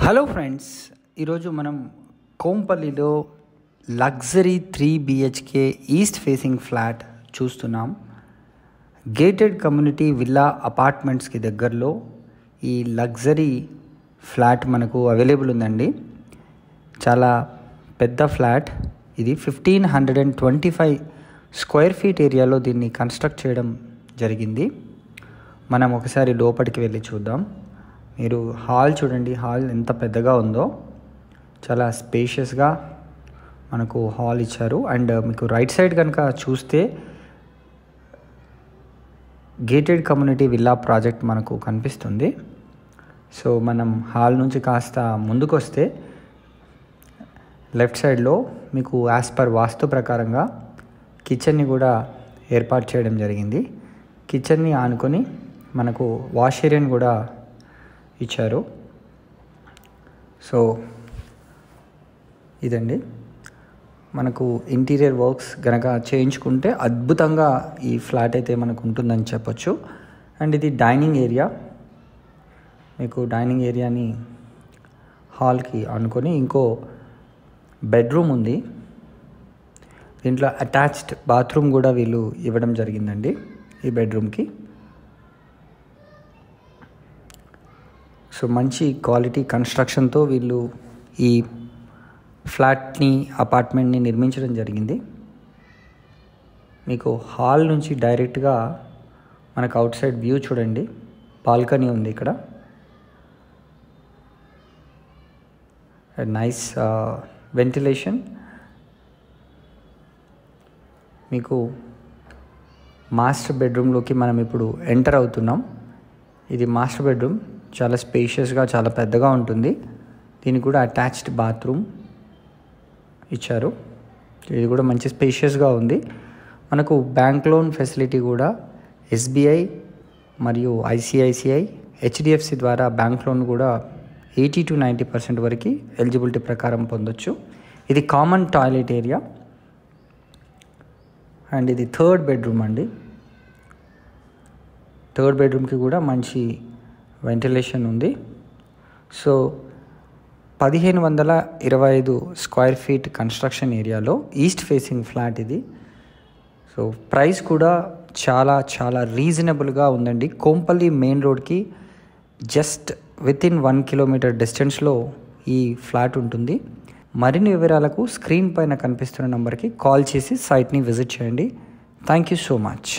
Hello friends, ఈరోజు మనం కోంపల్లిలో luxury 3 BHK east facing flat చూస్తున్నాం. గేటెడ్ కమ్యూనిటీ విల్లా అపార్ట్మెంట్స్కి దగ్గరలో ఈ లగ్జరీ ఫ్లాట్ మనకు అవైలబుల్ ఉందండి. చాలా పెద్ద ఫ్లాట్ ఇది. 1525 స్క్వేర్ ఫీట్ ఏరియాలో దీన్ని కన్స్ట్రక్ట్ చేయడం జరిగింది. మనం ఒకసారి లోపలికి వెళ్ళి చూద్దాం. మీరు హాల్ చూడండి, హాల్ ఎంత పెద్దగా ఉందో. చాలా స్పేషియస్గా మనకు హాల్ ఇచ్చారు. అండ్ మీకు రైట్ సైడ్ కనుక చూస్తే గేటెడ్ కమ్యూనిటీ విల్లా ప్రాజెక్ట్ మనకు కనిపిస్తుంది. సో మనం హాల్ నుంచి కాస్త ముందుకు వస్తే లెఫ్ట్ సైడ్లో మీకు యాజ్ పర్ వాస్తు ప్రకారంగా కిచెన్ని కూడా ఏర్పాటు చేయడం జరిగింది. కిచెన్ని ఆనుకొని మనకు వాష్ ఏరియాని కూడా ఇచ్చారు. సో ఇదండి మనకు ఇంటీరియర్ వర్క్స్ గనక చేయించుకుంటే అద్భుతంగా ఈ ఫ్లాట్ అయితే మనకు ఉంటుందని చెప్పొచ్చు. అండ్ ఇది డైనింగ్ ఏరియా. మీకు డైనింగ్ ఏరియాని హాల్కి అనుకొని ఇంకో బెడ్రూమ్ ఉంది. దీంట్లో అటాచ్డ్ బాత్రూమ్ కూడా వీళ్ళు ఇవ్వడం జరిగిందండి ఈ బెడ్రూమ్కి. సో మంచి క్వాలిటీ కన్స్ట్రక్షన్తో వీళ్ళు ఈ ఫ్లాట్ని అపార్ట్మెంట్ని నిర్మించడం జరిగింది. మీకు హాల్ నుంచి డైరెక్ట్గా మనకు అవుట్ సైడ్ వ్యూ చూడండి. బాల్కనీ ఉంది ఇక్కడ. Nice ventilation. మీకు మాస్టర్ బెడ్రూమ్లోకి మనం ఇప్పుడు ఎంటర్ అవుతున్నాం. ఇది మాస్టర్ బెడ్రూమ్. చాలా స్పేషియస్గా, చాలా పెద్దగా ఉంటుంది. దీనికి కూడా అటాచ్డ్ బాత్రూమ్ ఇచ్చారు. ఇది కూడా మంచి స్పేషియస్గా ఉంది. మనకు బ్యాంక్ లోన్ ఫెసిలిటీ కూడా SBI మరియు ICICI, HDFC ద్వారా బ్యాంక్ లోన్ కూడా 80 to 90% వరకు ఎలిజిబిలిటీ ప్రకారం పొందొచ్చు. ఇది కామన్ టాయిలెట్ ఏరియా. అండ్ ఇది థర్డ్ బెడ్రూమ్ అండి. థర్డ్ బెడ్రూమ్కి కూడా మంచి వెంటిలేషన్ ఉంది. సో 1525 స్క్వేర్ ఫీట్ కన్స్ట్రక్షన్ ఏరియాలో ఈస్ట్ ఫేసింగ్ ఫ్లాట్ ఇది. సో ప్రైస్ కూడా చాలా చాలా రీజనబుల్గా ఉందండి. కోంపల్లి మెయిన్ రోడ్కి జస్ట్ వితిన్ 1 కిలోమీటర్ డిస్టెన్స్లో ఈ ఫ్లాట్ ఉంటుంది. మరిన్ని వివరాలకు స్క్రీన్ పైన కనిపిస్తున్న నెంబర్కి కాల్ చేసి సైట్ని విజిట్ చేయండి. Thank you so much.